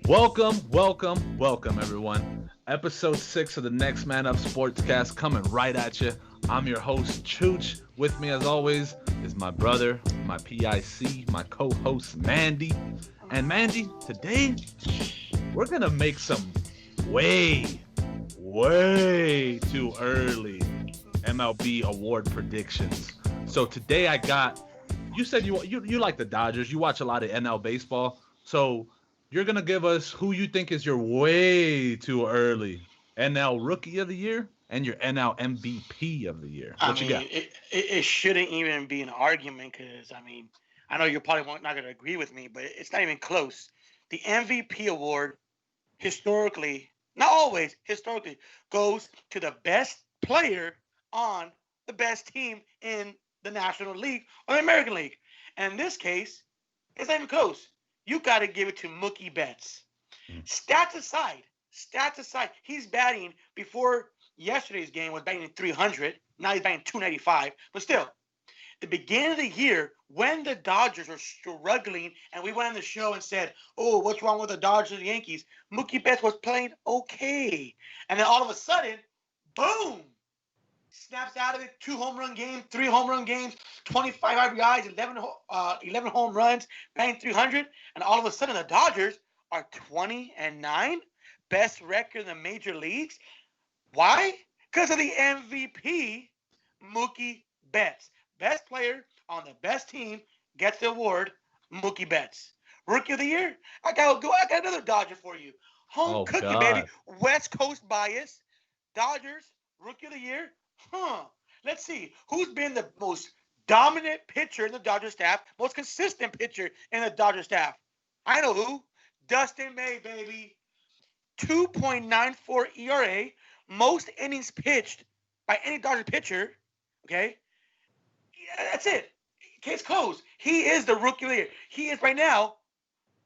Welcome, everyone. Episode 6 of the Next Man Up Sportscast coming right at you. I'm your host, Chooch. With me, as always, is my brother, my PIC, my co-host, Mandy. And Mandy, today, we're going to make some way, way too early MLB award predictions. So today you said you like the Dodgers. You watch a lot of NL baseball. So you're gonna give us who you think is your way too early NL Rookie of the Year and your NL MVP of the year. I What you mean, got? it shouldn't even be an argument because, I know you're probably not going to agree with me, but it's not even close. The MVP award, historically, not always, historically, goes to the best player on the best team in the National League or the American League. And in this case, it's not even close. You got to give it to Mookie Betts. Mm. Stats aside, he's batting before yesterday's game was batting 300. Now he's batting 295. But still, the beginning of the year, when the Dodgers were struggling, and we went on the show and said, "Oh, what's wrong with the Dodgers and Yankees?" Mookie Betts was playing okay, and then all of a sudden, boom, snaps out of it. 2 home run games, 3 home run games, 25 RBIs, 11 home runs, batting 300, and all of a sudden the Dodgers are 20-9, best record in the major leagues. Why? Because of the MVP, Mookie Betts. Best player on the best team gets the award, Mookie Betts. Rookie of the Year? I got another Dodger for you. Home Oh cookie, God. baby. West Coast bias. Dodgers, Rookie of the Year? Let's see. Who's been the most dominant pitcher in the Dodger staff, most consistent pitcher in the Dodger staff? I know who. Dustin May, baby. 2.94 ERA, most innings pitched by any Dodger pitcher. Okay? Yeah, that's it. Case closed. He is the Rookie of the Year. He is right now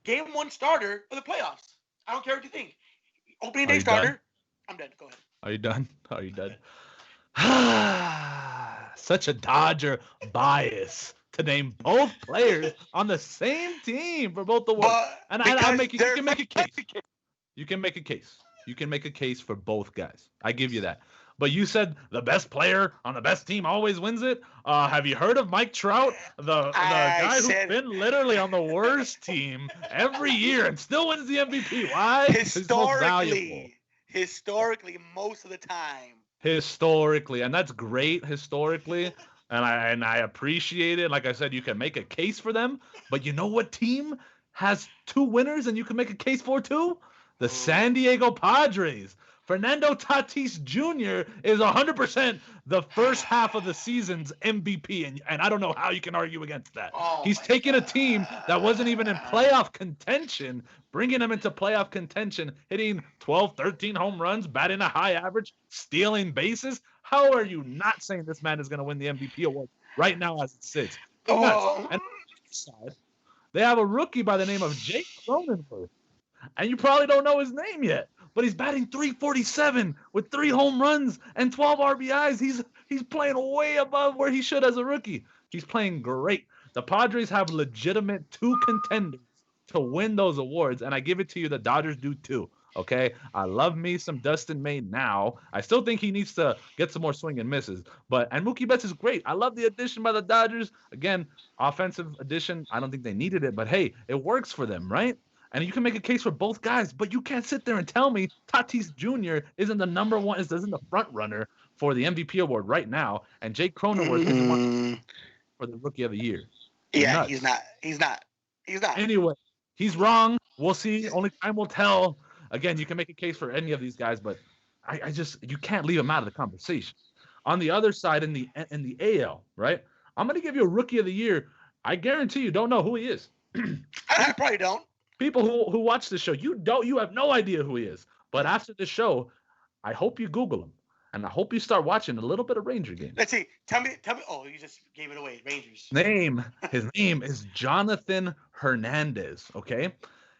game 1 starter for the playoffs. I don't care what you think. Opening Are day you done? starter. I'm done. Go ahead. Are you done? Are you done? Such a Dodger bias to name both players on the same team for both the awards. But And I because make you they're can make a case. You can make a case. You can make a case for both guys. I give you that. But you said the best player on the best team always wins it. Have you heard of Mike Trout, the guy who's been literally on the worst team every year and still wins the MVP? Why? He's most valuable. historically, most of the time. Historically, and that's great historically. And I appreciate it. Like I said, you can make a case for them. But you know what team has 2 winners and you can make a case for too? The San Diego Padres. Fernando Tatis Jr. is 100% the first half of the season's MVP, and I don't know how you can argue against that. He's taking a team that wasn't even in playoff contention, bringing them into playoff contention, hitting 12, 13 home runs, batting a high average, stealing bases. How are you not saying this man is going to win the MVP award right now as it sits? And on the other side, they have a rookie by the name of Jake Cronenworth. And you probably don't know his name yet, but he's batting 347 with 3 home runs and 12 RBIs. He's playing way above where he should as a rookie. He's playing great. The Padres have legitimate 2 contenders to win those awards, and I give it to you, the Dodgers do too. Okay, I love me some Dustin May now. I still think he needs to get some more swing and misses, and Mookie Betts is great. I love the addition by the Dodgers. Again, offensive addition. I don't think they needed it, but hey, it works for them, right? And you can make a case for both guys, but you can't sit there and tell me Tatis Jr. isn't the number one, isn't the front runner for the MVP award right now, and Jake Cronenworth is one for the Rookie of the Year. Yeah, he's not. Anyway, he's wrong. We'll see. Only time will tell. Again, you can make a case for any of these guys, but I just you can't leave them out of the conversation. On the other side, in the AL, right? I'm gonna give you a Rookie of the Year. I guarantee you don't know who he is. I probably don't. People who watch the show, you have no idea who he is. But after the show, I hope you Google him, and I hope you start watching a little bit of Ranger games. Let's see. Tell me. Oh, you just gave it away. Rangers. His name is Jonathan Hernandez. Okay,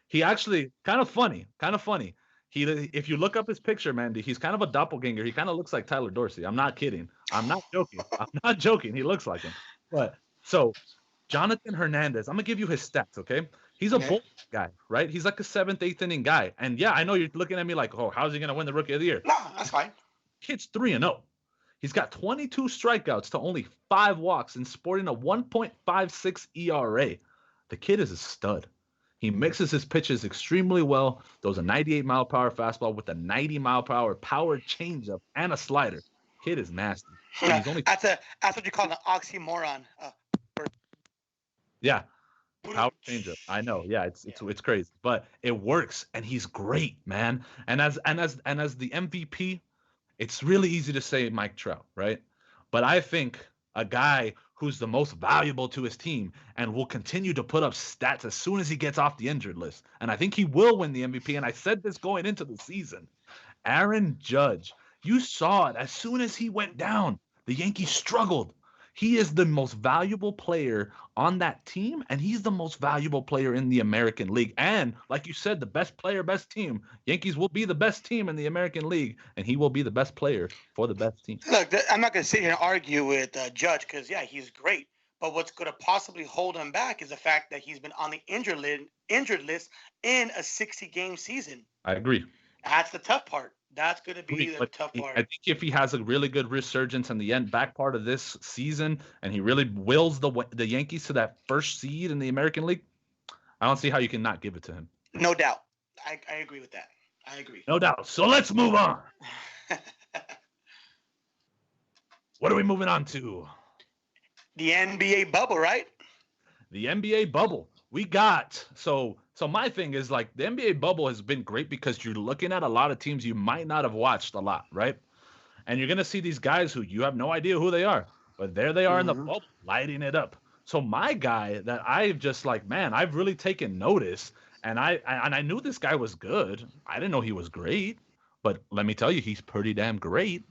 he actually kind of funny. If you look up his picture, Mandy, he's kind of a doppelganger. He kind of looks like Tyler Dorsey. I'm not kidding. I'm not joking. He looks like him. But so Jonathan Hernandez, I'm gonna give you his stats. Okay, He's a bull guy, right? He's like a 7th, 8th inning guy. And yeah, I know you're looking at me like, oh, how's he going to win the Rookie of the Year? No, that's fine. Kid's 3-0. He's got 22 strikeouts to only 5 walks and sporting a 1.56 ERA. The kid is a stud. He mixes his pitches extremely well. Throws a 98-mile-per-hour fastball with a 90-mile-per-hour power changeup and a slider. Kid is nasty. And he's only that's what you call an oxymoron. Yeah. Power changeup. I know. Yeah, it's crazy, but it works, and he's great, man. And as the MVP, it's really easy to say Mike Trout, right? But I think a guy who's the most valuable to his team and will continue to put up stats as soon as he gets off the injured list, and I think he will win the MVP. And I said this going into the season, Aaron Judge. You saw it as soon as he went down. The Yankees struggled. He is the most valuable player on that team, and he's the most valuable player in the American League. And like you said, the best player, best team. Yankees will be the best team in the American League, and he will be the best player for the best team. Look, I'm not going to sit here and argue with Judge because, yeah, he's great. But what's going to possibly hold him back is the fact that he's been on the injured list in a 60-game season. I agree. That's the tough part. That's going to be the tough part. I think if he has a really good resurgence in the back part of this season, and he really wills the Yankees to that first seed in the American League, I don't see how you can not give it to him. No doubt. I agree with that. I agree. No doubt. So let's move on. What are we moving on to? The NBA bubble, right? The NBA bubble. We got so my thing is like the NBA bubble has been great because you're looking at a lot of teams you might not have watched a lot, right? And you're gonna see these guys who you have no idea who they are, but there they are in the bubble, lighting it up. So my guy that I've just like, man, I've really taken notice, and I knew this guy was good. I didn't know he was great, but let me tell you, he's pretty damn great.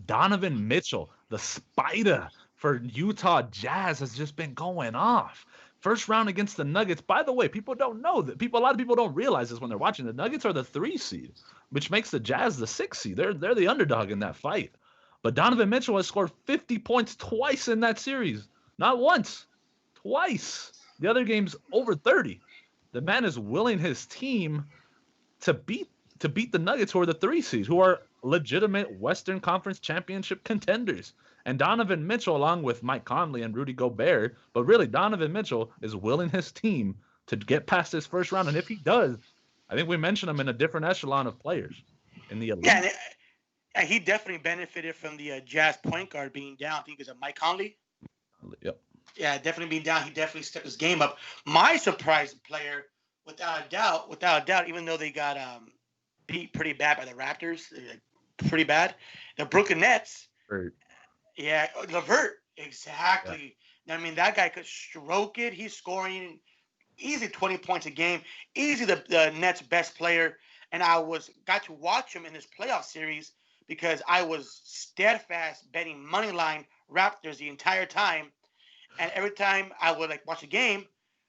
Donovan Mitchell, the Spider for Utah Jazz, has just been going off. First round against the Nuggets. By the way, people don't know that. A lot of people don't realize this when they're watching. The Nuggets are the 3 seed, which makes the Jazz the 6 seed. They're the underdog in that fight. But Donovan Mitchell has scored 50 points twice in that series. Not once, twice. The other game's over 30. The man is willing his team to beat the Nuggets, who are the 3 seeds, who are legitimate Western Conference championship contenders. And Donovan Mitchell, along with Mike Conley and Rudy Gobert, but really Donovan Mitchell is willing his team to get past this first round. And if he does, I think we mentioned him in a different echelon of players in the elite. Yeah, and he definitely benefited from the Jazz point guard being down. I think it was Mike Conley. Yep. Yeah, definitely being down. He definitely stepped his game up. My surprise player, without a doubt, even though they got beat pretty bad by the Raptors, pretty bad, the Brooklyn Nets. Right. Yeah, LeVert, exactly. Yeah. I mean, that guy could stroke it. He's scoring easy 20 points a game, easy the Nets' best player. And I got to watch him in this playoff series because I was steadfast betting money line Raptors the entire time. And every time I would watch a game,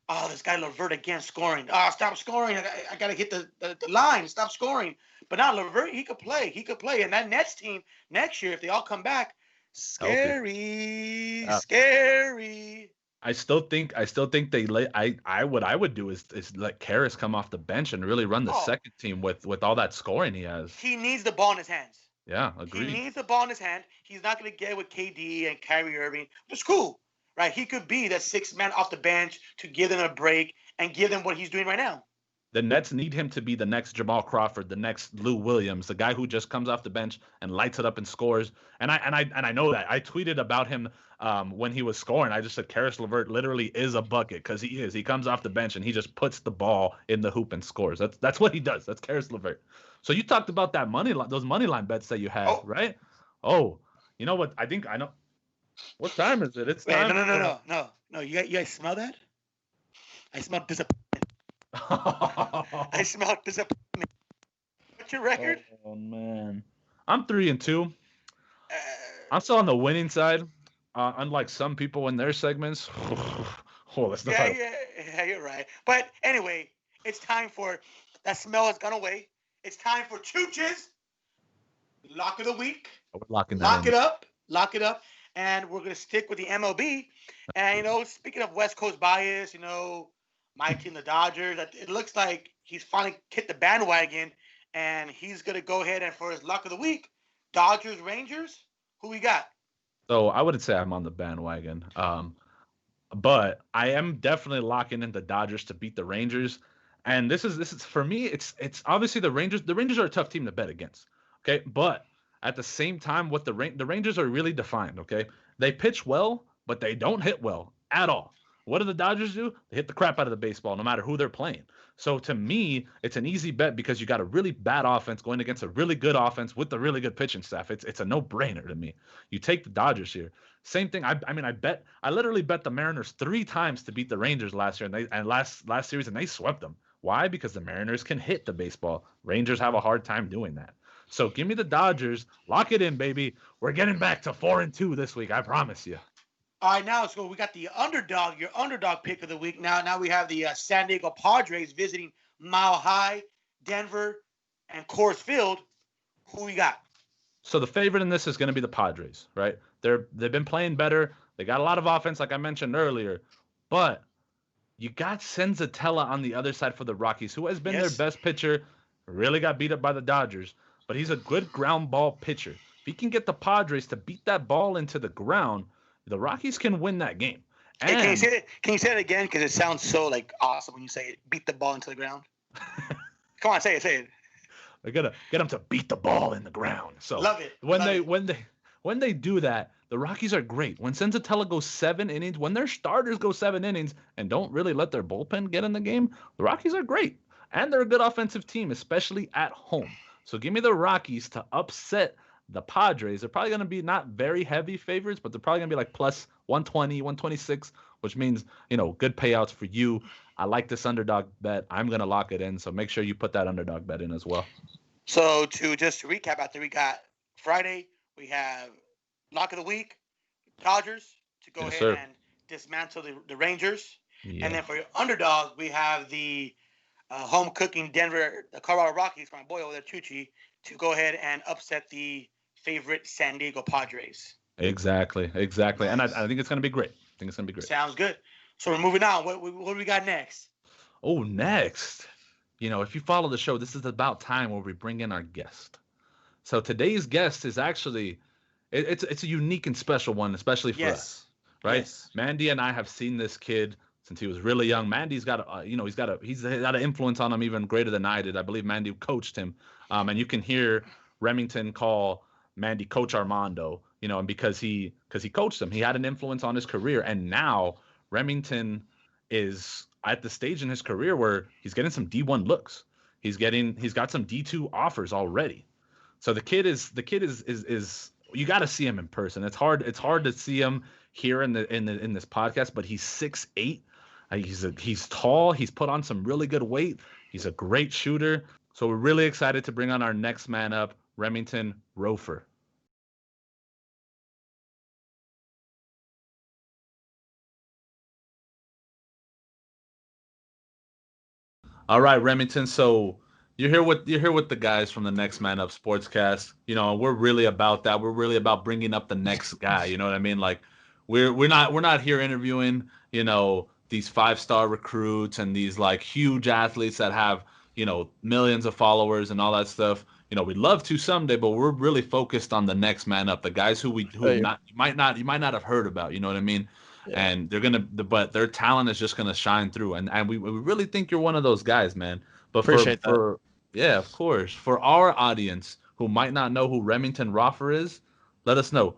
oh, this guy LeVert again scoring. Oh, stop scoring. I got to hit the line. Stop scoring. But now LeVert, he could play. And that Nets team next year, if they all come back, scary. I still think they what I would do is let Karras come off the bench and really run the second team with all that scoring he has. He needs the ball in his hands. Yeah, agreed. He needs the ball in his hand. He's not going to get with KD and Kyrie Irving. It's cool, right? He could be that 6th man off the bench to give them a break and give them what he's doing right now. The Nets need him to be the next Jamal Crawford, the next Lou Williams, the guy who just comes off the bench and lights it up and scores. And I know that. I tweeted about him when he was scoring. I just said Karis LeVert literally is a bucket because he is. He comes off the bench and he just puts the ball in the hoop and scores. That's what he does. That's Karis LeVert. So you talked about that those money line bets that you had, right? Oh, you know what? I think I know. What time is it? It's time. No. You guys smell that? I smell disappointment. I smell disappointment. What's your record? Oh man, I'm 3-2. I'm still on the winning side, unlike some people in their segments. That's not. Yeah, you're right. But anyway, it's time for that smell has gone away. It's time for Chooches Lock of the Week. We're locking that Lock it up, and we're gonna stick with the MLB. And speaking of West Coast bias, my team, the Dodgers. It looks like he's finally hit the bandwagon, and he's gonna go ahead and for his luck of the week, Dodgers, Rangers. Who we got? So I wouldn't say I'm on the bandwagon. But I am definitely locking in the Dodgers to beat the Rangers. And this is for me, it's obviously the Rangers. The Rangers are a tough team to bet against. Okay. But at the same time, what the Rangers are really defined, okay? They pitch well, but they don't hit well at all. What do the Dodgers do? They hit the crap out of the baseball no matter who they're playing. So to me, it's an easy bet because you got a really bad offense going against a really good offense with a really good pitching staff. It's a no-brainer to me. You take the Dodgers here. Same thing. I literally bet the Mariners 3 times to beat the Rangers last year and last series, and they swept them. Why? Because the Mariners can hit the baseball. Rangers have a hard time doing that. So give me the Dodgers. Lock it in, baby. We're getting back to 4-2 this week. I promise you. All right, now so we got the underdog, your underdog pick of the week. Now we have the San Diego Padres visiting Mile High, Denver, and Coors Field. Who we got? So the favorite in this is going to be the Padres, right? They've been playing better. They got a lot of offense, like I mentioned earlier, but you got Senzatella on the other side for the Rockies, who has been their best pitcher. Really got beat up by the Dodgers, but he's a good ground ball pitcher. If he can get the Padres to beat that ball into the ground, the Rockies can win that game. And, hey, can you say it again? Because it sounds so like awesome when you say it. Beat the ball into the ground. Come on, say it. They're gonna get them to beat the ball in the ground. So love it. When they do that, the Rockies are great. When Senzatella goes 7 innings, when their starters go 7 innings and don't really let their bullpen get in the game, the Rockies are great. And they're a good offensive team, especially at home. So give me the Rockies to upset the Padres. They're probably going to be not very heavy favorites, but they're probably going to be like plus 120, 126, which means, good payouts for you. I like this underdog bet. I'm going to lock it in. So make sure you put that underdog bet in as well. So to recap, after we got Friday, we have lock of the week, Dodgers to go ahead and dismantle the Rangers. Yeah. And then for your underdog, we have the home cooking Denver, the Colorado Rockies, my boy over there, Tucci, to go ahead and upset the favorite San Diego Padres. Exactly. Nice. And I think it's going to be great. Sounds good. So we're moving on. What do we got next? Oh, next. If you follow the show, this is about time where we bring in our guest. So today's guest is actually, it's a unique and special one, especially for us, right? Yes. Mandy and I have seen this kid since he was really young. Mandy's got he's got an influence on him even greater than I did. I believe Mandy coached him, and you can hear Remington call Mandy Coach Armando, and because he coached him, he had an influence on his career, and now Remington is at the stage in his career where he's getting some D1 looks. He's got some D2 offers already. So the kid is you got to see him in person. It's hard to see him here in this podcast, but he's 6'8". He's tall. He's put on some really good weight. He's a great shooter. So we're really excited to bring on our next man up, Remington Rofer. All right, Remington. So you're here with the guys from the Next Man Up Sportscast. We're really about that. We're really about bringing up the next guy. You know what I mean? Like we're not here interviewing these 5-star recruits and these like huge athletes that have millions of followers and all that stuff. We'd love to someday, but we're really focused on the next man up, the guys who you might not have heard about. You know what I mean? Yeah. And but their talent is just gonna shine through, and we really think you're one of those guys, man. But appreciate that. Yeah, of course. For our audience who might not know who Remington Rofer is, let us know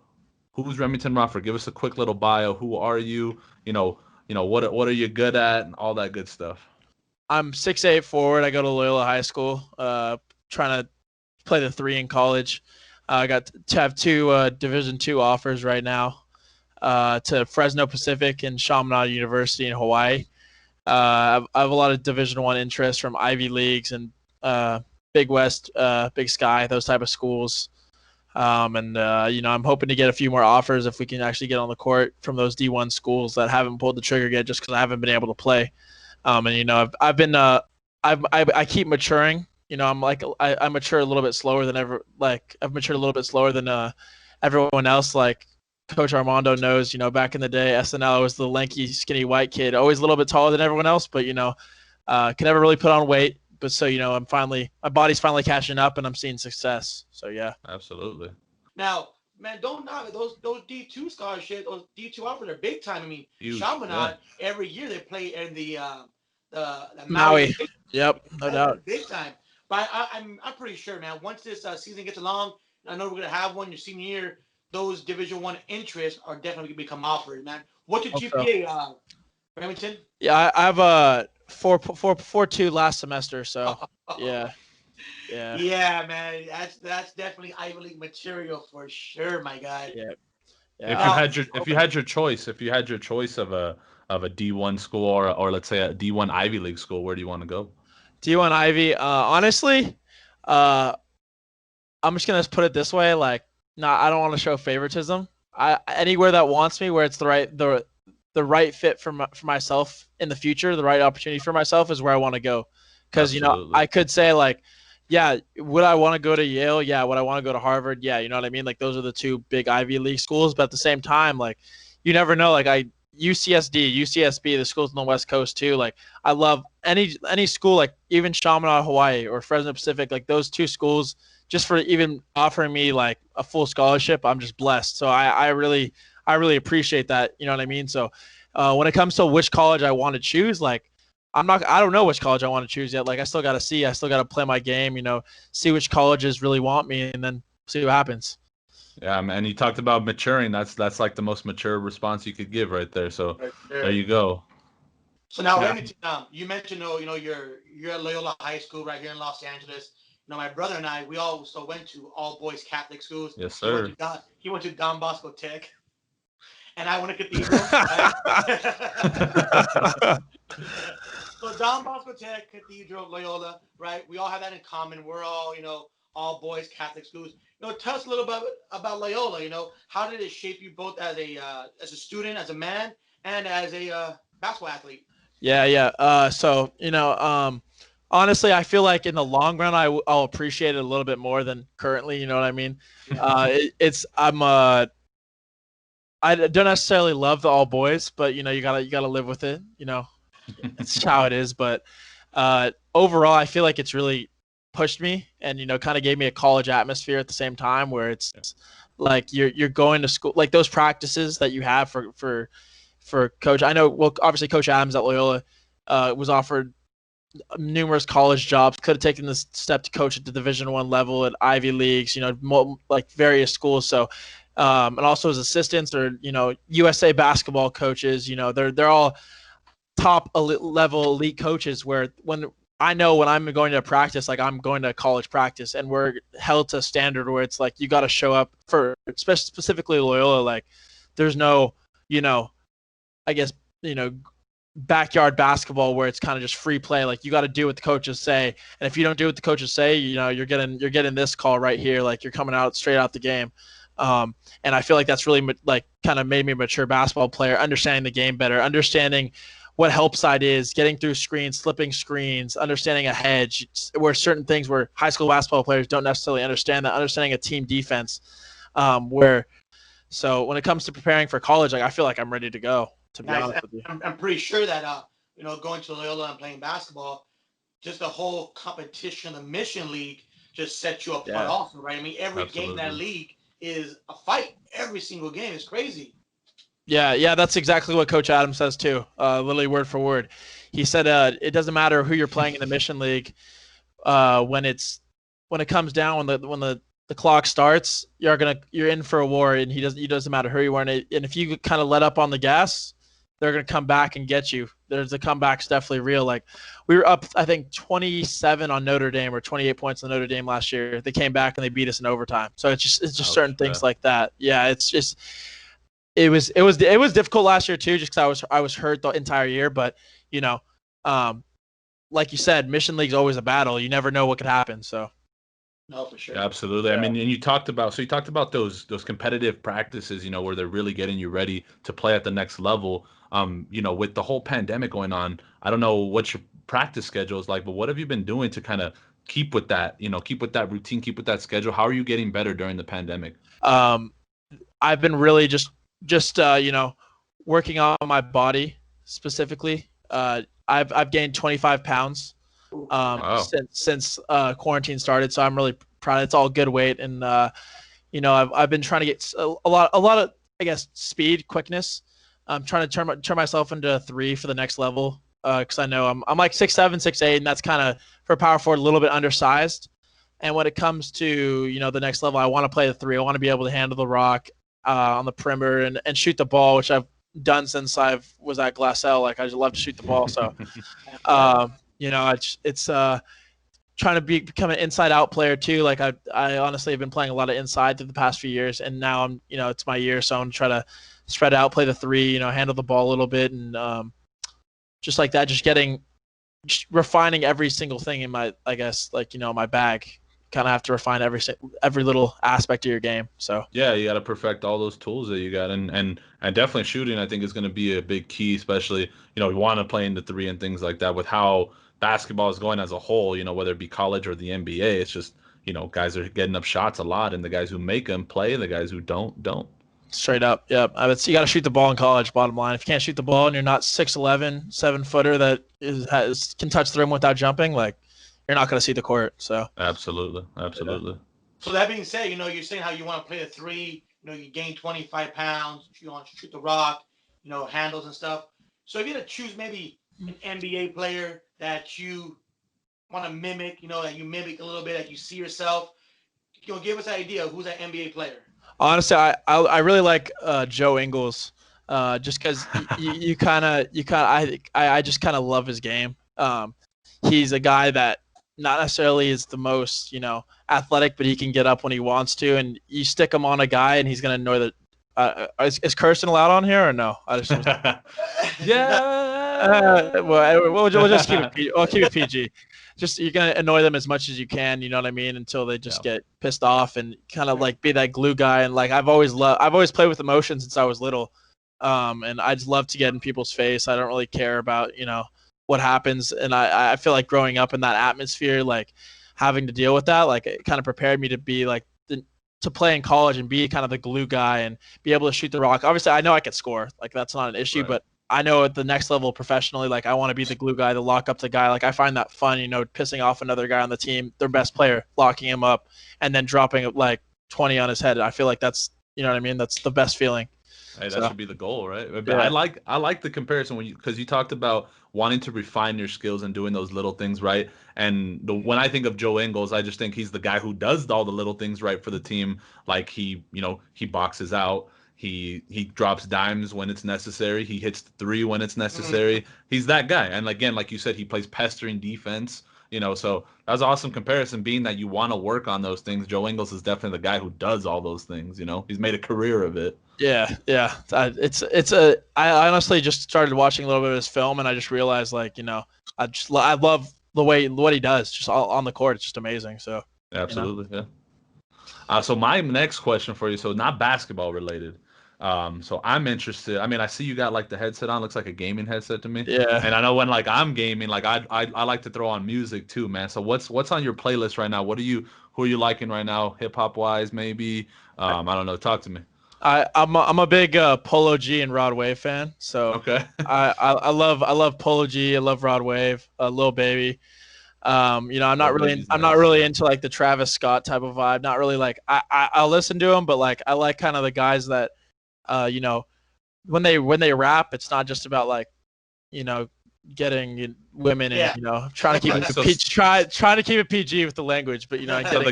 who's Remington Rofer. Give us a quick little bio. Who are you? What are you good at, and all that good stuff. I'm 6'8" forward. I go to Loyola High School. Trying to play the 3 in college. I got to have 2 Division II offers right now. To Fresno Pacific and Chaminade University in Hawaii. I have a lot of Division I interest from Ivy Leagues and Big West, Big Sky, those type of schools. I'm hoping to get a few more offers if we can actually get on the court from those D1 schools that haven't pulled the trigger yet, just because I haven't been able to play. I've been I keep maturing. I mature a little bit slower than ever. Like I've matured a little bit slower than everyone else. Like Coach Armando knows, back in the day, SNL was the lanky, skinny white kid, always a little bit taller than everyone else, but could never really put on weight. But so my body's finally catching up, and I'm seeing success. So yeah, absolutely. Now, man, don't knock those D2 scholarships. Those D2 offers are big time. I mean, Huge, Chaminade every year they play in the Maui. Yep, no doubt. Big time. But I'm pretty sure, man. Once this season gets along, I know we're gonna have one your senior year. Those Division I interests are definitely gonna become offered, man. What's your GPA, Remington? Yeah, I have a 4.2 last semester, so yeah. Yeah, man. That's definitely Ivy League material for sure, my guy. Yeah. If you had your choice of a D1 school or let's say a D1 Ivy League school, where do you want to go? D1 Ivy. Honestly, I'm just gonna put it this way. Like, I don't want to show favoritism. Anywhere that wants me, where it's the right fit for myself in the future, the right opportunity for myself is where I want to go. Because I could say like, yeah, would I want to go to Yale? Yeah, would I want to go to Harvard? Yeah, you know what I mean. Like those are the two big Ivy League schools. But at the same time, like you never know. Like UCSD, UCSB, the schools on the West Coast too. Like I love any school, like even Chaminade, Hawaii, or Fresno Pacific. Like those two schools, just for even offering me like a full scholarship, I'm just blessed. So I really appreciate that. You know what I mean? So when it comes to which college I want to choose, like I don't know which college I want to choose yet. Like I still got to see. I still got to play my game. See which colleges really want me, and then see what happens. Yeah, man. You talked about maturing. That's like the most mature response you could give right there. So there you go. So now, Remington, you mentioned, you're at Loyola High School right here in Los Angeles. My brother and I, we also went to all boys Catholic schools. Yes, sir. He went to Don Bosco Tech, and I went to Cathedral. So Don Bosco Tech, Cathedral, Loyola, right? We all have that in common. We're all, all boys Catholic schools. Tell us a little bit about Loyola. How did it shape you both as a student, as a man, and as a basketball athlete? Yeah. So honestly, I feel like in the long run, I'll appreciate it a little bit more than currently. You know what I mean? Yeah. I don't necessarily love the all boys, but you gotta live with it. It's how it is. But overall, I feel like it's really pushed me and kind of gave me a college atmosphere at the same time, where it's like you're going to school, like those practices that you have for Coach. I know, well, obviously Coach Adams at Loyola was offered numerous college jobs, could have taken this step to coach at the Division I level at Ivy Leagues, like various schools. So and also as assistants or USA basketball coaches, they're all top level elite coaches, where when I'm going to practice, like I'm going to college practice, and we're held to a standard where it's like you got to show up for, specifically Loyola, like there's no I guess backyard basketball where it's kind of just free play. Like you got to do what the coaches say, and if you don't do what the coaches say, you're getting this call right here, like you're coming out straight out the game. And I feel like that's really like kind of made me a mature basketball player, understanding the game better, understanding what help side is, getting through screens, slipping screens, understanding a hedge, where certain things where high school basketball players don't necessarily understand that, understanding a team defense, so when it comes to preparing for college, like I feel like I'm ready to go, to be honest with you. I'm pretty sure that, going to Loyola and playing basketball, just the whole competition, the Mission League just sets you apart also, right? I mean, every game in that league is a fight. Every single game is crazy. Yeah, that's exactly what Coach Adams says too. Literally word for word. He said it doesn't matter who you're playing in the Mission League. When it comes down, when the clock starts, you're in for a war, and it doesn't matter who you are. And if you kind of let up on the gas, they're gonna come back and get you. The comeback's definitely real. Like we were up, I think 27 on Notre Dame, or 28 points on Notre Dame last year. They came back and they beat us in overtime. So it's just certain things like that. Yeah, it's just. It was difficult last year too, just because I was hurt the entire year. But like you said, Mission League's always a battle. You never know what could happen. So no, for sure, absolutely. Yeah. I mean, and you talked about those competitive practices, where they're really getting you ready to play at the next level. With the whole pandemic going on, I don't know what your practice schedule is like, but what have you been doing to kind of keep with that routine, keep with that schedule? How are you getting better during the pandemic? I've been really just just working on my body specifically. I've gained 25 pounds Wow. since quarantine started, so I'm really proud. It's all good weight, and I've been trying to get a lot of, I guess, speed, quickness. I'm trying to turn myself into a 3 for the next level, because I know I'm like 6'7", 6'8", and that's kind of for power forward a little bit undersized. And when it comes to the next level, I want to play the 3. I want to be able to handle the rock on the perimeter and shoot the ball, which I've done since I was at Glassell. Like, I just love to shoot the ball. So, it's trying to become an inside out player too. Like, I honestly have been playing a lot of inside through the past few years, and now I'm it's my year, so I'm trying to spread out, play the 3, handle the ball a little bit, and just like that, just refining every single thing in my, I guess, like, my bag. Kind of have to refine every little aspect of your game. So Yeah, you got to perfect all those tools that you got, and definitely shooting. I think is going to be a big key, especially you want to play in the 3 and things like that. With how basketball is going as a whole, whether it be college or the NBA, it's just guys are getting up shots a lot, and the guys who make them play, the guys who don't. Straight up, yep. I would say you got to shoot the ball in college. Bottom line, if you can't shoot the ball and you're not 6'11", 7-footer that can touch the rim without jumping, like, you're not going to see the court. So Absolutely. So that being said, you're saying how you want to play a 3. You gain 25 pounds. You want to shoot the rock. Handles and stuff. So if you had to choose maybe an NBA player that you want to mimic, that you mimic a little bit, that you see yourself, give us an idea of who's that NBA player. Honestly, I really like Joe Ingles, just because I just kind of love his game. He's a guy that not necessarily is the most athletic, but he can get up when he wants to, and you stick him on a guy, and he's gonna know that. Is cursing allowed on here or no? Yeah. We'll just keep it. We'll keep it PG. Just, you're gonna annoy them as much as you can. You know what I mean? Until they just get pissed off, and kind of like be that glue guy. And like, I've always played with emotion since I was little, and I just love to get in people's face. I don't really care about what happens, and I feel like growing up in that atmosphere, like having to deal with that, like, it kind of prepared me to be like to play in college and be kind of the glue guy and be able to shoot the rock. Obviously, I know I could score, like, that's not an issue, Right. but I know at the next level professionally, like, I want to be the glue guy, to lock up the guy. Like, I find that fun, pissing off another guy on the team, their best player, locking him up, and then dropping like 20 on his head. I feel like that's, what I mean? That's the best feeling. Hey, that should be the goal, right? But Yeah. I like the comparison because you talked about wanting to refine your skills and doing those little things right. And when I think of Joe Ingles, I just think he's the guy who does all the little things right for the team. Like, he boxes out, he drops dimes when it's necessary, he hits the 3 when it's necessary. He's that guy. And again, like you said, he plays pestering defense. So that was an awesome comparison, being that you want to work on those things. Joe Ingles is definitely the guy who does all those things. He's made a career of it. Yeah. I honestly just started watching a little bit of his film, and I just realized, like, I love the way what he does just on the court. It's just amazing. So absolutely, yeah. So my next question for you, so not basketball related. So I'm interested. I mean, I see you got like the headset on. Looks like a gaming headset to me. Yeah. And I know when like I'm gaming, like I like to throw on music too, man. So what's on your playlist right now? Who are you liking right now, hip hop wise, maybe? I don't know. Talk to me. I'm a big Polo G and Rod Wave fan. So Okay. I love Polo G. I love Rod Wave. Lil Baby. I'm not really into like the Travis Scott type of vibe. Not really, like, I'll listen to him, but like, I like kind of the guys that when they rap, it's not just about like getting women and trying to keep trying to keep it PG with the language, but So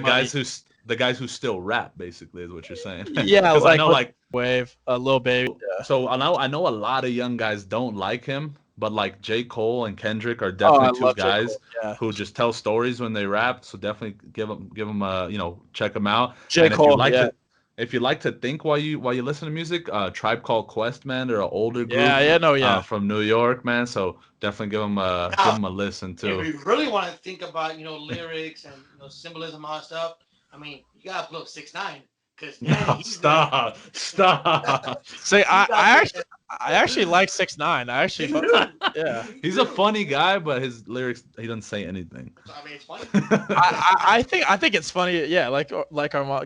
the guys who still rap, basically, is what you're saying. Yeah, like, I know, like, Wave, Lil Baby. Yeah. So I know a lot of young guys don't like him, but like J. Cole and Kendrick are definitely two guys who just tell stories when they rap. So definitely give them check them out. J. Cole, if you like to think while you listen to music, Tribe Called Quest, man, they're an older group from New York, man. So definitely give them a listen too. If you really want to think about lyrics and symbolism, all that stuff, I mean, you gotta pull up 6ix9ine. No, stop. Say, I actually like 6ix9ine. Yeah. He's a funny guy, but his lyrics, he doesn't say anything. I mean, it's funny. I think it's funny. Yeah, like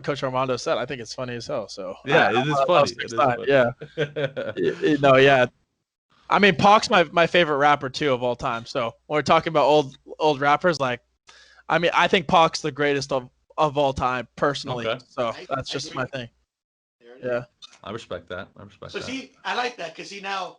Coach Armando said, I think it's funny as hell. So Yeah, it is funny. It is funny. Yeah. No, yeah. I mean, Pac's my favorite rapper too of all time. So when we're talking about old rappers, like, I mean, I think Pac's the greatest of all time personally. Okay. So that's just my thing. Yeah. I respect that. So see, I like that because now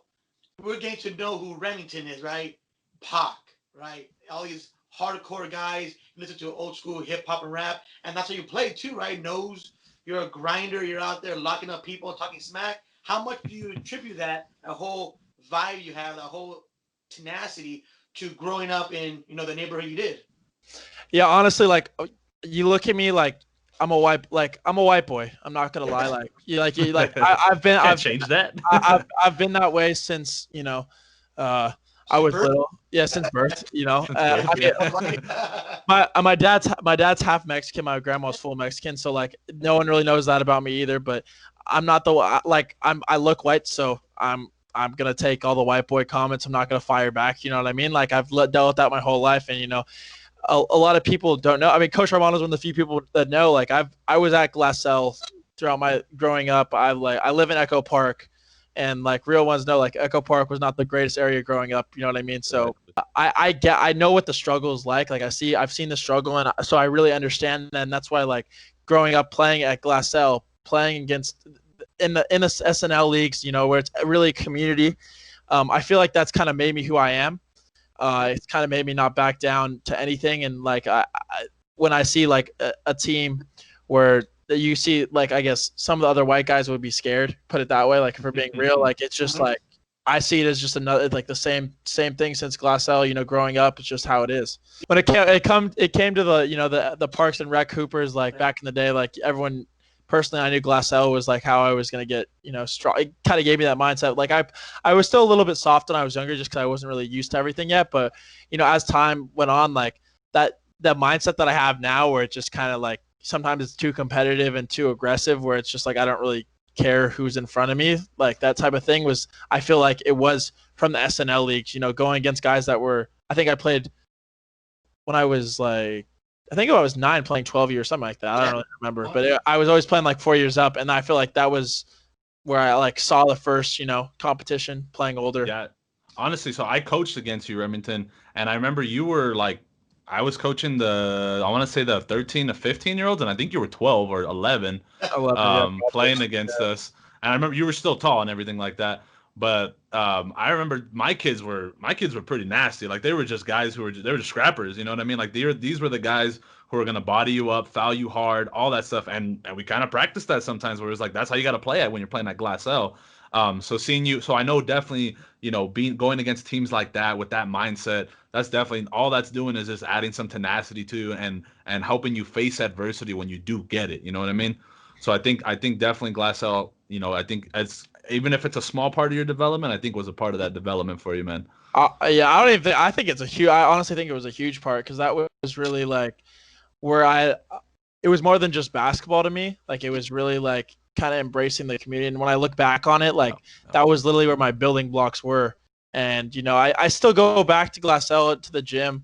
we're getting to know who Remington is, right? Pac, right? All these hardcore guys listen to old school hip hop and rap, and that's how you play too, right? Knows you're a grinder, you're out there locking up people, talking smack. How much do you attribute that whole vibe you have, that whole tenacity to growing up in the neighborhood you did? Yeah, honestly, like you look at me like I'm a white boy. I'm not gonna lie. I've changed that. I've been that way since I was little. Yeah, since birth. My dad's half Mexican. My grandma's full Mexican. So like no one really knows that about me either. But I'm not I look white, so I'm gonna take all the white boy comments. I'm not gonna fire back. You know what I mean? Like I've dealt with that my whole life, and a lot of people don't know. I mean, Coach Armando's one of the few people that know. Like I was at Glassell throughout my growing up. I live in Echo Park, and like real ones know, like Echo Park was not the greatest area growing up. You know what I mean? So I know what the struggle is like. Like I've seen the struggle, and so I really understand. And that's why like growing up playing at Glassell, playing against in the SNL leagues, where it's really community. I feel like that's kind of made me who I am. It's kind of made me not back down to anything. And like when I see like a team where you see like I guess some of the other white guys would be scared, put it that way, like if we're being real, like it's just like I see it as just another like the same thing since Glassell, growing up. It's just how it is. When it came to the the Parks and Rec Hoopers, like back in the day, like everyone personally, I knew Glassell was like how I was going to get, strong. It kind of gave me that mindset. Like I was still a little bit soft when I was younger just because I wasn't really used to everything yet. But, as time went on, like that mindset that I have now where it's just kind of like sometimes it's too competitive and too aggressive where it's just like I don't really care who's in front of me. Like that type of thing I feel like it was from the SNL leagues, going against guys that were – I think I played when I was like – I think I was 9 playing 12 years, something like that. I don't really remember, but I was always playing like 4 years up, and I feel like that was where I like saw the first, competition playing older. Yeah, honestly, so I coached against you, Remington, and I remember you were like, I was coaching I want to say the 13 to 15-year-olds, and I think you were 12 or 11, playing against us. And I remember you were still tall and everything like that. But I remember my kids were pretty nasty. Like they were just guys they were just scrappers. You know what I mean? Like these were the guys who were gonna body you up, foul you hard, all that stuff. And we kind of practiced that sometimes. Where it's like that's how you got to play it when you're playing at Glassell. So seeing you, so I know definitely going against teams like that with that mindset. That's definitely all that's doing is just adding some tenacity to and helping you face adversity when you do get it. You know what I mean? So I think definitely Glassell. I think even if it's a small part of your development, I think was a part of that development for you, man. Yeah, I don't even think. I think it's a huge. I honestly think it was a huge part because that was really like where it was more than just basketball to me. Like it was really like kind of embracing the community. And when I look back on it, like that was literally where my building blocks were. And I still go back to Glassell to the gym.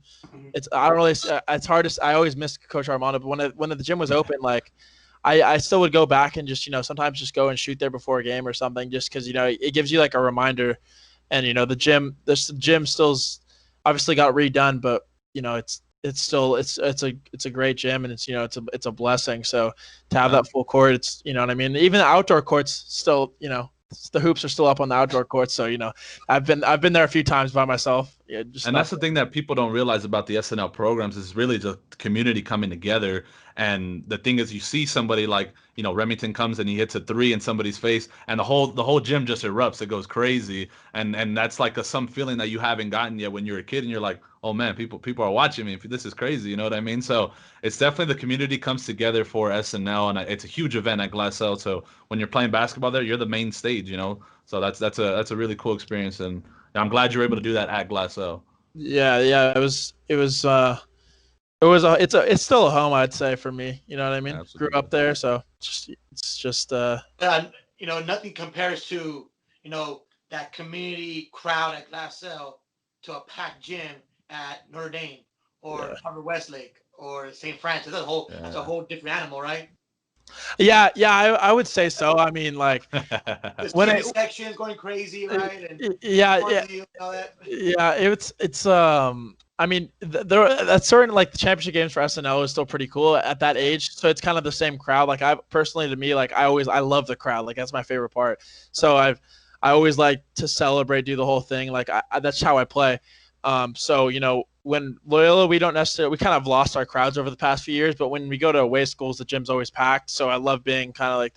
It's hard to. I always miss Coach Armando, but when the gym was open, like. I still would go back and just, sometimes just go and shoot there before a game or something just because, it gives you like a reminder. And, the gym still's obviously got redone, but, it's still it's a great gym and it's a blessing. So to have that full court, it's, you know what I mean? Even the outdoor courts still, the hoops are still up on the outdoor courts. So, I've been there a few times by myself. Yeah, that's the thing that people don't realize about the SNL programs is really just community coming together. And the thing is, you see somebody like, Remington comes and he hits a 3 in somebody's face and the whole gym just erupts. It goes crazy. And that's like some feeling that you haven't gotten yet when you're a kid and you're like, oh man, people are watching me. This is crazy. You know what I mean? So it's definitely the community comes together for SNL and it's a huge event at Glassell. So when you're playing basketball there, you're the main stage, so that's a really cool experience. And I'm glad you're able to do that at Glassell. Yeah. It's still a home, I'd say, for me. You know what I mean? Absolutely. Grew up there, so it's just nothing compares to that community crowd at Glassell to a packed gym at Notre Dame or Yeah. Harvard Westlake or St. Francis. That's a whole different animal, right? Yeah, I would say so. I mean, like There's when TV sections going crazy, right? And yeah, and all that. yeah, it's I mean, there that's certain like the championship games for SNL is still pretty cool at that age. So it's kind of the same crowd. Like I personally, to me, like I love the crowd. Like that's my favorite part. So I always like to celebrate, do the whole thing. Like that's how I play. So when Loyola, we kind of lost our crowds over the past few years. But when we go to away schools, the gym's always packed. So I love being kind of like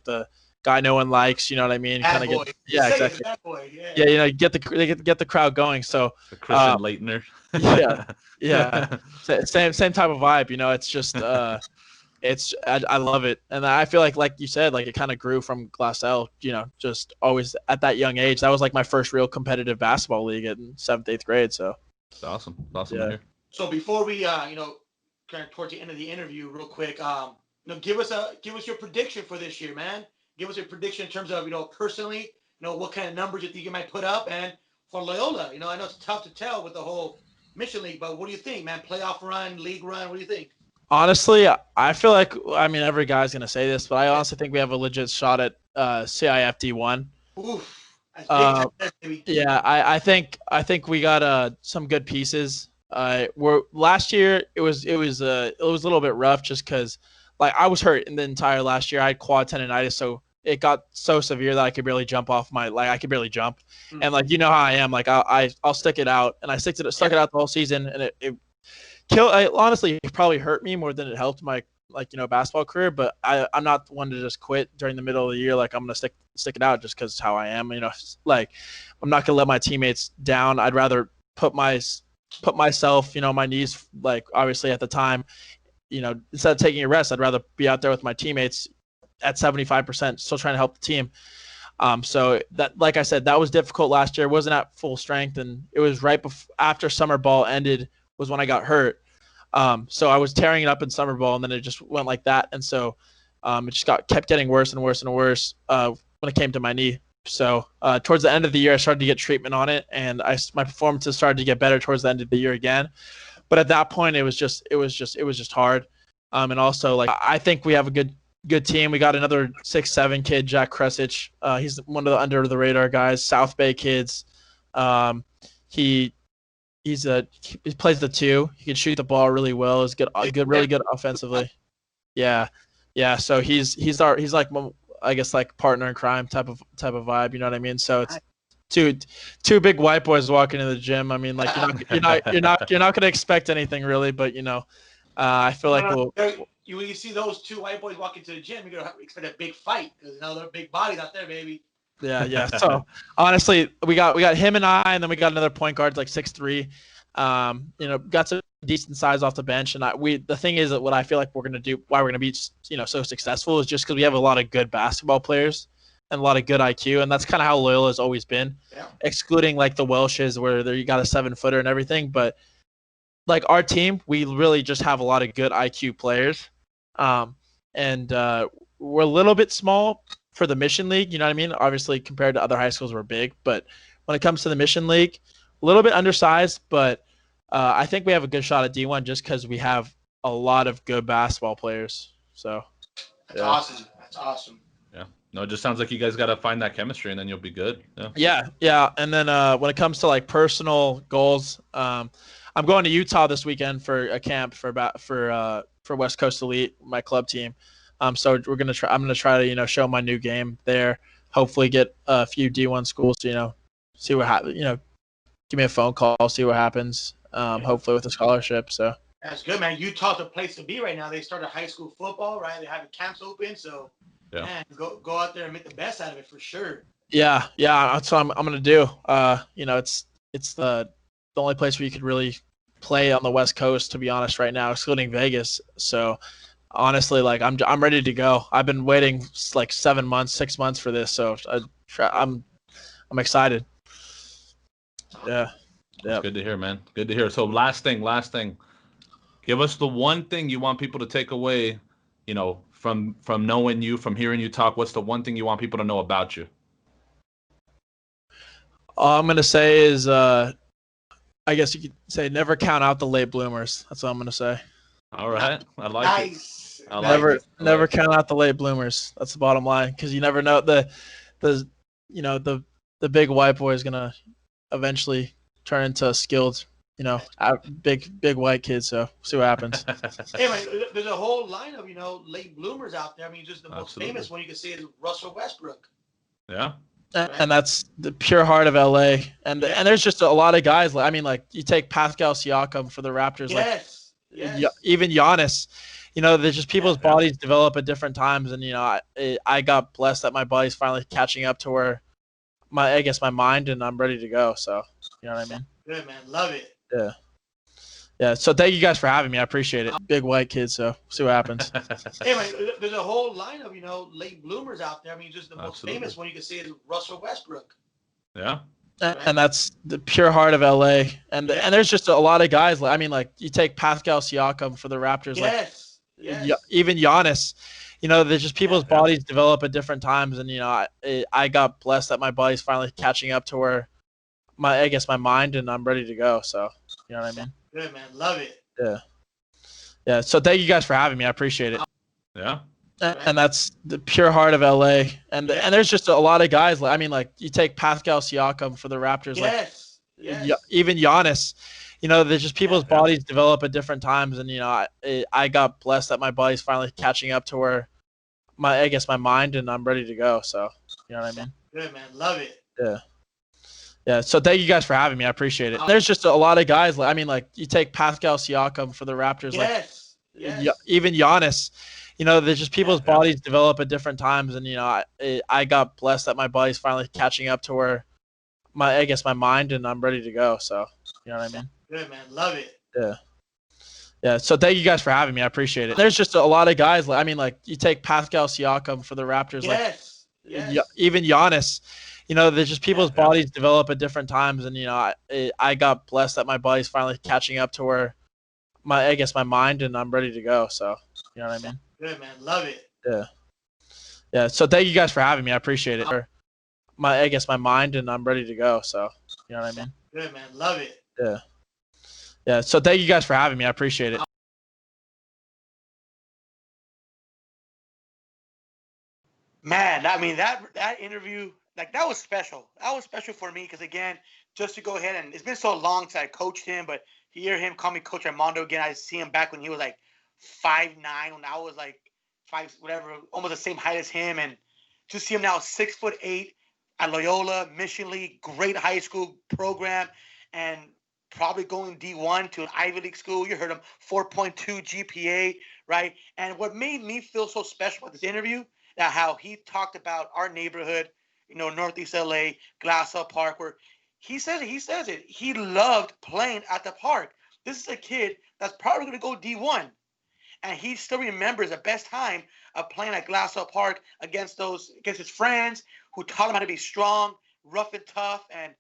the guy no one likes. You know what I mean? Kind of get exactly. Yeah, get the crowd going. So the Christian Leitner. yeah, same type of vibe. It's just I love it, and I feel like you said, like it kind of grew from Glassell. Just always at that young age. That was like my first real competitive basketball league in 7th, 8th grade. So it's awesome to hear. So before we kind of towards the end of the interview, real quick, give us your prediction for this year, man. Give us your prediction in terms of personally, what kind of numbers you think you might put up, and for Loyola, I know it's tough to tell with the whole Mission League, but what do you think, man? Playoff run, league run, what do you think? Honestly, I feel like, I mean, every guy's gonna say this, but I honestly think we have a legit shot at CIF D1. Oof, that's big yeah, I think we got some good pieces. Last year it was a little bit rough just because like I was hurt in the entire last year. I had quad tendonitis, so it got so severe that I could barely jump I could barely jump. Mm-hmm. And like how I am, like I'll stick it out, and I stuck it out the whole season, and it honestly it probably hurt me more than it helped my basketball career. But I'm not one to just quit during the middle of the year. Like I'm gonna stick it out just because how I am. Like I'm not gonna let my teammates down. I'd rather put myself, my knees, like obviously at the time, instead of taking a rest, I'd rather be out there with my teammates at 75%, still trying to help the team. So that, like I said, that was difficult last year. Wasn't at full strength, and it was right after summer ball ended was when I got hurt. So I was tearing it up in summer ball, and then it just went like that, and so it just kept getting worse and worse and worse when it came to my knee. So towards the end of the year, I started to get treatment on it, and my performances started to get better towards the end of the year again. But at that point, it was just hard. And also, like I think we have a good team. We got another 6'7" kid, Jack Kresich. He's one of the under the radar guys, South Bay kids. He plays the 2. He can shoot the ball really well. He's really good offensively. Yeah. So he's like, I guess, like partner in crime type of vibe. You know what I mean? So it's two big white boys walking in the gym. I mean, like you're not gonna expect anything really, but I feel like when you see those 2 white boys walk into the gym, you're gonna expect a big fight because they're big bodies out there, baby. Yeah. So honestly, we got him and I, and then we got another point guard like 6'3". Got some decent size off the bench, and the thing is that what I feel like we're gonna do, why we're gonna be so successful, is just because we have a lot of good basketball players and a lot of good IQ, and that's kind of how Loyola has always been, excluding like the Welshes where you got a 7-footer and everything, but like our team, we really just have a lot of good IQ players, and we're a little bit small for the Mission League. You know what I mean? Obviously, compared to other high schools, we're big, but when it comes to the Mission League, a little bit undersized, but I think we have a good shot at D1 just because we have a lot of good basketball players. So that's awesome. That's awesome. Yeah. No, it just sounds like you guys got to find that chemistry, and then you'll be good. Yeah. And then when it comes to like personal goals, I'm going to Utah this weekend for a camp for West Coast Elite, my club team. So I'm gonna try to show my new game there. Hopefully get a few D1 schools to see what happens. Give me a phone call, see what happens. Hopefully with a scholarship. So that's good, man. Utah's a place to be right now. They started high school football, right? They're having camps open, so man, go out there and make the best out of it for sure. Yeah, that's what I'm gonna do. It's the only place where you could really play on the West Coast, to be honest, right now, excluding Vegas. So honestly, like I'm ready to go. I've been waiting like 6 months for this, so I'm excited. Yeah. Good to hear, man. Good to hear. So last thing. Give us the one thing you want people to take away, from knowing you, from hearing you talk. What's the one thing you want people to know about you? All I'm gonna say is I guess you could say never count out the late bloomers. That's what I'm gonna say. All right, I like Nice. it. I like Never it. I never like it. count out the late bloomers. That's the bottom line, because you never know the the big white boy is gonna eventually turn into a skilled big white kid. So see what happens. Hey, man, there's a whole line of late bloomers out there. I mean, just the most Absolutely. famous one you can see is Russell Westbrook. Yeah. And that's the pure heart of LA. And Yeah. and there's just a lot of guys. I mean, like you take Pascal Siakam for the Raptors. Yes. Even Giannis. There's just people's Yeah. bodies develop at different times, and I got blessed that my body's finally catching up to where my mind and I'm ready to go. So you know what I mean? Good, man. Love it. Yeah. So thank you guys for having me. I appreciate it. Big white kid. So see what happens. Hey, man, there's a whole line of late bloomers out there. I mean, just the most Absolutely. famous one you can see is Russell Westbrook. Yeah. And that's the pure heart of LA. And there's just a lot of guys. I mean, like you take Pascal Siakam for the Raptors. Yes. Even Giannis. There's just people's bodies develop at different times, and I got blessed that my body's finally catching up to where my mind and I'm ready to go. So you know what I mean? Good, man. Love it. Yeah. So thank you guys for having me. I appreciate it. Yeah. And that's the pure heart of LA. And there's just a lot of guys. I mean, like you take Pascal Siakam for the Raptors. Yes. Even Giannis. There's just people's bodies develop at different times, and I got blessed that my body's finally catching up to where my mind and I'm ready to go. So you know what I mean? Good, man. Love it. Yeah. So thank you guys for having me. I appreciate it. There's just a lot of guys. I mean, like you take Pascal Siakam for the Raptors. Yes. Even Giannis. There's just people's bodies develop at different times, and I got blessed that my body's finally catching up to where my mind and I'm ready to go. So you know what I mean? Good, man. Love it. Yeah. So thank you guys for having me. I appreciate it. There's just a lot of guys. I mean, like you take Pascal Siakam for the Raptors. Yes. Even Giannis. There's just people's bodies develop at different times, and I got blessed that my body's finally catching up to where my mind and I'm ready to go. So you know what I mean? Good, man. Love it. Yeah. So thank you guys for having me. I appreciate it. My mind and I'm ready to go. So you know what I mean? Good, man. Love it. Yeah. So thank you guys for having me. I appreciate it. Man, I mean that interview, like that was special. That was special for me because again, just to go ahead and it's been so long since I coached him, but to hear him call me Coach Armando again, I see him back when he was like 5'9", when I was like 5 whatever, almost the same height as him, and to see him now 6'8" at Loyola, Mission League, great high school program, and probably going D1 to an Ivy League school. You heard him, 4.2 GPA, right? And what made me feel so special about this interview, that how he talked about our neighborhood, Northeast LA, Glassell Park, where he says it. He loved playing at the park. This is a kid that's probably going to go D1. And he still remembers the best time of playing at Glassell Park against his friends who taught him how to be strong, rough and tough. And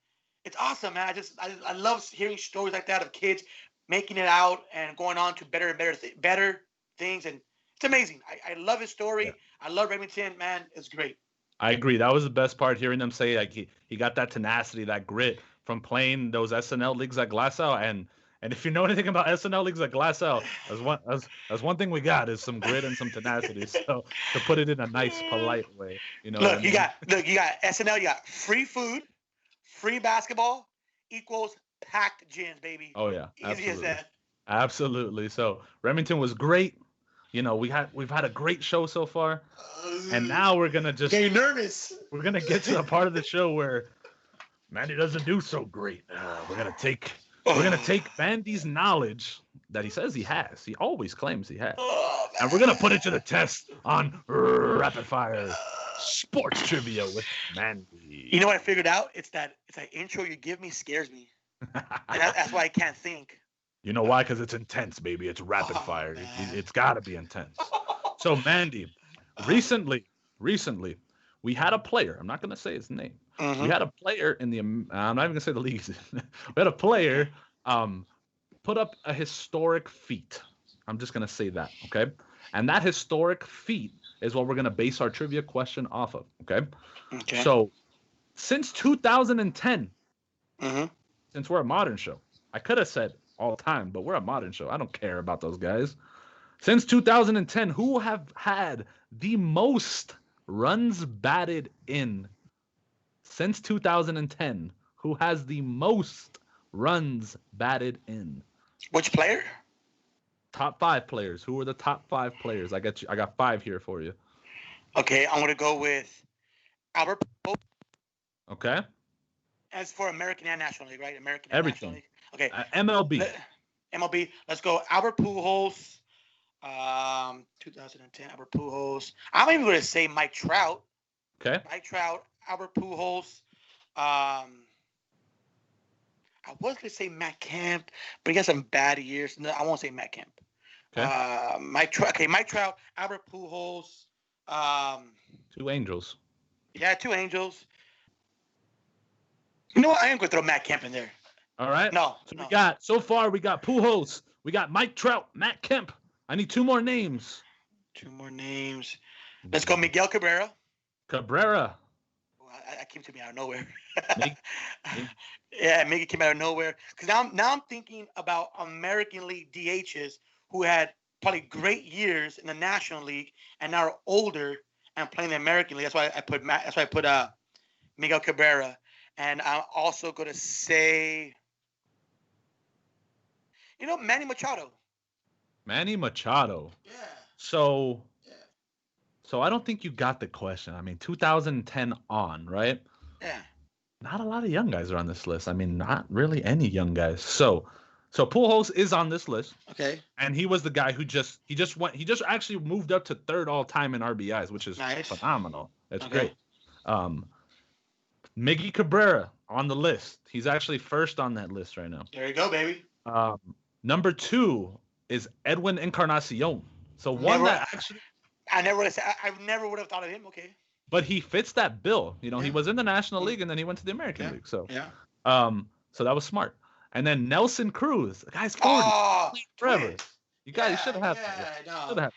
it's awesome, man. I love hearing stories like that of kids making it out and going on to better and better things. And it's amazing. I love his story. Yeah. I love Remington, man. It's great. I agree. That was the best part, hearing them say like he got that tenacity, that grit from playing those SNL leagues at Glassell. And if you know anything about SNL leagues at Glassell, that's one thing we got is some grit and some tenacity. So to put it in a nice, polite way, Look, you got SNL. You got free food, free basketball equals packed gyms, baby. Oh yeah, easy as that. Absolutely. So Remington was great. We've had a great show so far, and now we're gonna just getting nervous. We're gonna get to the part of the show where Mandy doesn't do so great. We're gonna take Mandy's knowledge that he says he has. He always claims he has, and we're gonna put it to the test on Rapid Fire Sports Trivia with Mandy. You know what I figured out? It's that intro you give me scares me, and that's why I can't think. You know why? Because it's intense, baby. It's rapid fire. It's got to be intense. So, Mandy, recently, we had a player. I'm not going to say his name. Mm-hmm. We had a player in the. I'm not even going to say the leagues. We had a player put up a historic feat. I'm just going to say that, okay? And that historic feat is what we're going to base our trivia question off of, okay? Okay. So, since 2010, since we're a modern show, I could have said all time, but we're a modern show. I don't care about those guys. Since 2010, who have had the most runs batted in? Since 2010, who has the most runs batted in? Which player? Top 5 players. Who are the top 5 players? I got 5 here for you. Okay, I'm gonna go with Albert Pujols. Okay. As for American and National League, right? American and Everything. National League. Okay. MLB. MLB. Let's go. Albert Pujols. 2010. Albert Pujols. I'm even going to say Mike Trout. Okay. Mike Trout. Albert Pujols. I was going to say Matt Kemp, but he got some bad years. No, I won't say Matt Kemp. Okay. Mike Trout. Albert Pujols. 2 Angels. Yeah, 2 Angels. You know what? I am going to throw Matt Kemp in there. All right. No. So we got Pujols. We got Mike Trout, Matt Kemp. I need 2 more names. 2 more names. Let's go Miguel Cabrera. Cabrera. I came to me out of nowhere. Mig- Yeah, Miggy came out of nowhere. Because now I'm thinking about American League DHs who had probably great years in the National League and now are older and playing the American League. That's why I put Miguel Cabrera. And I'm also going to say, Manny Machado. Manny Machado. Yeah. So I don't think you got the question. I mean, 2010 on, right? Yeah. Not a lot of young guys are on this list. I mean, not really any young guys. So Pujols is on this list. Okay. And he was the guy who just actually moved up to 3rd all time in RBIs, which is nice. Phenomenal. That's great. Miggy Cabrera on the list. He's actually 1st on that list right now. There you go, baby. Number 2 is Edwin Encarnacion. So I never would have thought of him. Okay. But he fits that bill. He was in the National League and then he went to the American League. So so that was smart. And then Nelson Cruz, the guy's 40. Forever. You should have had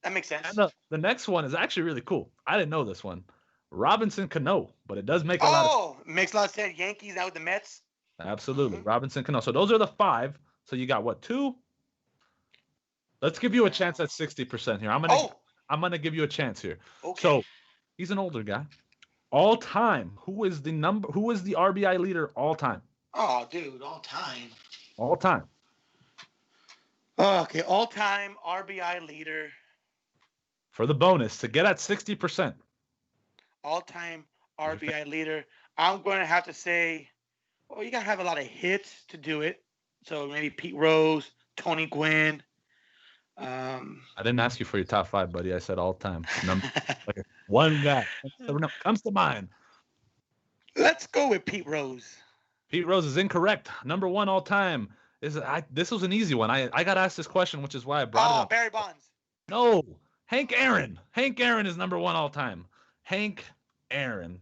that makes sense. And the next one is actually really cool. I didn't know this one. Robinson Cano, but it does make a lot of makes a lot of sense. Yankees out with the Mets. Absolutely. Robinson Cano. So those are the 5. So you got what, 2? Let's give you a chance at 60% here. I'm gonna give you a chance here. Okay. So he's an older guy. All time. Who is the RBI leader all time? Oh, dude, all time. All time. Okay, all time RBI leader. For the bonus to get at 60%. All time RBI leader. I'm going to have to say, you got to have a lot of hits to do it. So maybe Pete Rose, Tony Gwynn. I didn't ask you for your top 5, buddy. I said all time. One guy comes to mind. Let's go with Pete Rose. Pete Rose is incorrect. Number 1 all time this was an easy one. I got asked this question, which is why I brought it up. Barry Bonds. No, Hank Aaron. Hank Aaron is number 1 all time. Hank Aaron.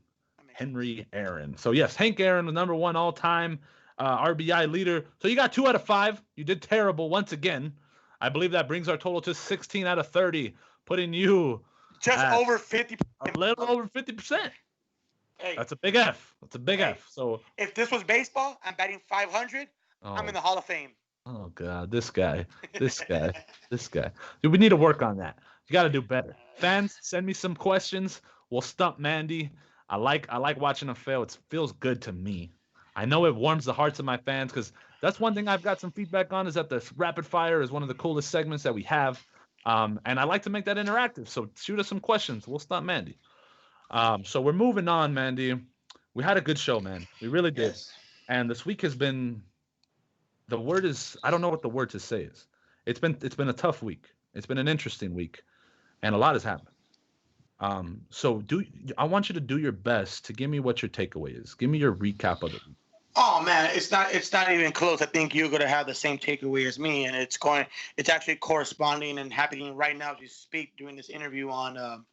Henry Aaron. So yes, Hank Aaron was number 1 all time RBI leader. So you got 2 out of 5. You did terrible once again. I believe that brings our total to 16 out of 30, putting you just over 50%. A little over 50%. Hey, that's a big F. That's a big F. So if this was baseball, I'm batting 500. I'm in the Hall of Fame. Oh God, this guy. Dude, we need to work on that. You got to do better. Fans, send me some questions. We'll stump Mandy. I like watching him fail. It feels good to me. I know it warms the hearts of my fans because that's one thing I've got some feedback on is that the rapid fire is one of the coolest segments that we have. And I like to make that interactive. So shoot us some questions. We'll stump Mandy. So we're moving on, Mandy. We had a good show, man. We really did. Yes. And this week has been, I don't know what the word to say is. It's been a tough week. It's been an interesting week. And a lot has happened. So I want you to do your best to give me what your takeaway is. Give me your recap of it. Oh man, it's not even close. I think you're gonna have the same takeaway as me, and it's actually corresponding and happening right now as you speak, doing this interview on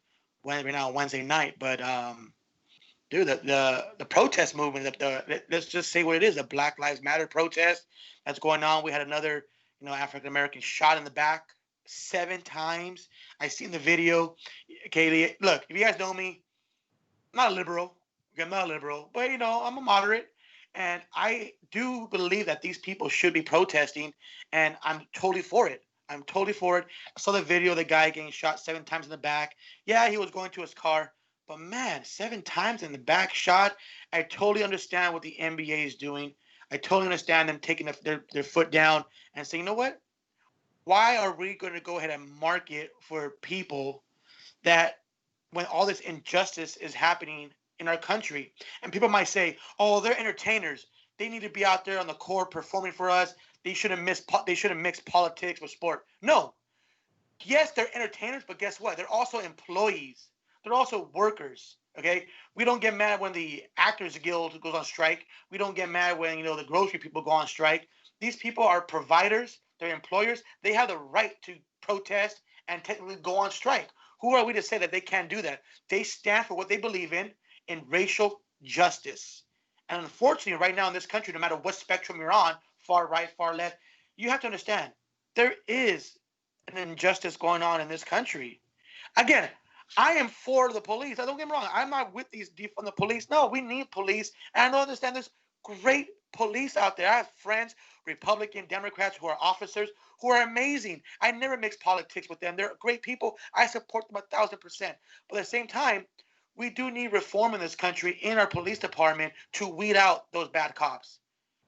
Wednesday night. But dude, the protest movement, let's just say what it is, the Black Lives Matter protest that's going on. We had another African American shot in the back 7 times. I seen the video. Okay, look, if you guys know me, I'm not a liberal. Okay, I'm not a liberal, but I'm a moderate. And I do believe that these people should be protesting, and I'm totally for it. I'm totally for it. I saw the video of the guy getting shot 7 times in the back. Yeah, he was going to his car, but man, 7 times in the back shot. I totally understand what the NBA is doing. I totally understand them taking their foot down and saying, you know what? Why are we going to go ahead and market for people that when all this injustice is happening in our country? And people might say, oh, they're entertainers. They need to be out there on the court performing for us. They shouldn't mix politics with sport. No. Yes, they're entertainers, but guess what? They're also employees. They're also workers. Okay? We don't get mad when the Actors Guild goes on strike. We don't get mad when, the grocery people go on strike. These people are providers. They're employers. They have the right to protest and technically go on strike. Who are we to say that they can't do that? They stand for what they believe in racial justice. And unfortunately, right now in this country, no matter what spectrum you're on, far right, far left, you have to understand there is an injustice going on in this country. Again, I am for the police. Don't get me wrong. I'm not with these defund the police. No, we need police. And I don't understand there's great police out there. I have friends, Republican, Democrats, who are officers, who are amazing. I never mix politics with them. They're great people. I support them 1,000%. But at the same time, we do need reform in this country in our police department to weed out those bad cops.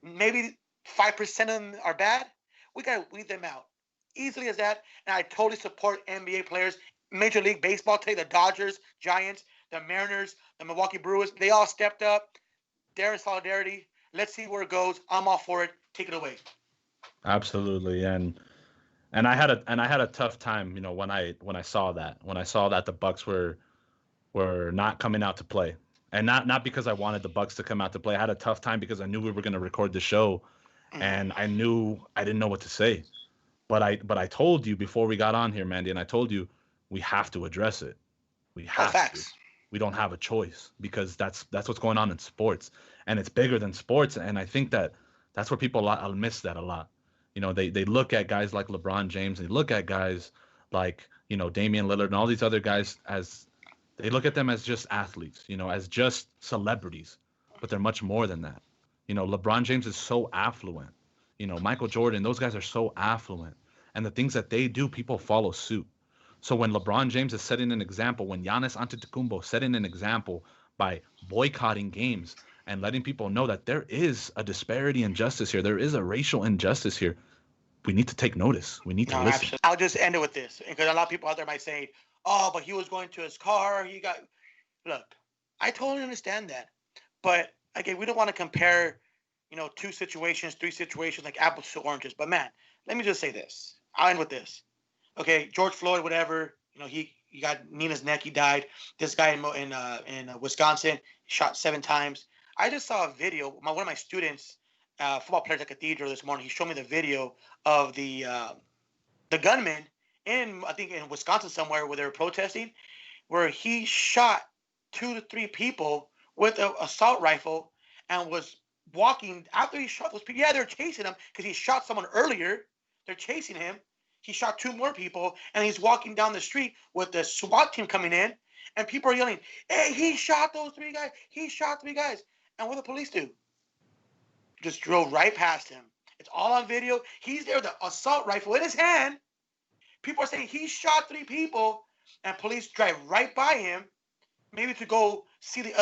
Maybe 5% of them are bad. We got to weed them out. Easily as that. And I totally support NBA players. Major League Baseball today, the Dodgers, Giants, the Mariners, the Milwaukee Brewers, they all stepped up. They're in solidarity. Let's see where it goes. I'm all for it. Take it away. Absolutely. And I had a tough time, when I saw that. When I saw that the Bucks were not coming out to play. And not because I wanted the Bucks to come out to play. I had a tough time because I knew we were going to record the show, and I didn't know what to say. But I told you before we got on here, Mandy, and I told you we have to address it. We have to. We don't have a choice, because that's what's going on in sports, and it's bigger than sports. And I think that's where people miss that a lot. They look at guys like LeBron James, and they look at guys like, Damian Lillard and all these other guys as they look at them as just athletes, as just celebrities, but they're much more than that. LeBron James is so affluent. Michael Jordan, those guys are so affluent, and the things that they do, people follow suit. So when LeBron James is setting an example, when Giannis Antetokounmpo setting an example by boycotting games and letting people know that there is a disparity in justice here, there is a racial injustice here, we need to take notice. We need to listen. Absolutely. I'll just end it with this, because a lot of people out there might say, oh, but he was going to his car. Look, I totally understand that. But again, we don't want to compare, 2 situations, 3 situations like apples to oranges. But man, let me just say this. I'll end with this. Okay, George Floyd, whatever, he got Nina's neck, he died. This guy in Wisconsin shot 7 times. I just saw a video. One of my students, football players at Cathedral this morning, he showed me the video of the gunman in Wisconsin somewhere where they were protesting, where he shot 2 to 3 people with an assault rifle and was walking after he shot those people. Yeah, they're chasing him because he shot someone earlier. They're chasing him. He shot 2 more people, and he's walking down the street with the SWAT team coming in, and people are yelling, hey, he shot those 3 guys. He shot 3 guys. And what do the police do? Just drove right past him. It's all on video. He's there with the assault rifle in his hand. People are saying he shot 3 people, and police drive right by him, maybe to go see the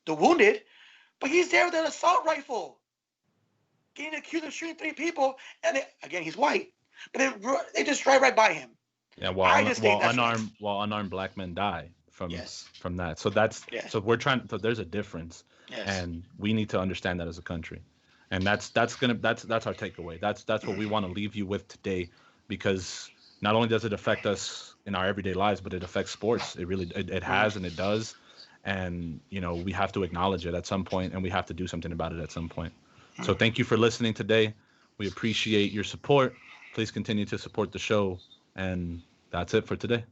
wounded, but he's there with an assault rifle, getting accused of shooting 3 people, and he's white, but they just drive right by him. Yeah, while unarmed black men die from that. So so we're trying. So there's a difference, and we need to understand that as a country, and that's our takeaway. That's what we want to leave you with today, because not only does it affect us in our everyday lives, but it affects sports. It really it has, and it does, and we have to acknowledge it at some point, and we have to do something about it at some point. So thank you for listening today. We appreciate your support. Please continue to support the show, and that's it for today.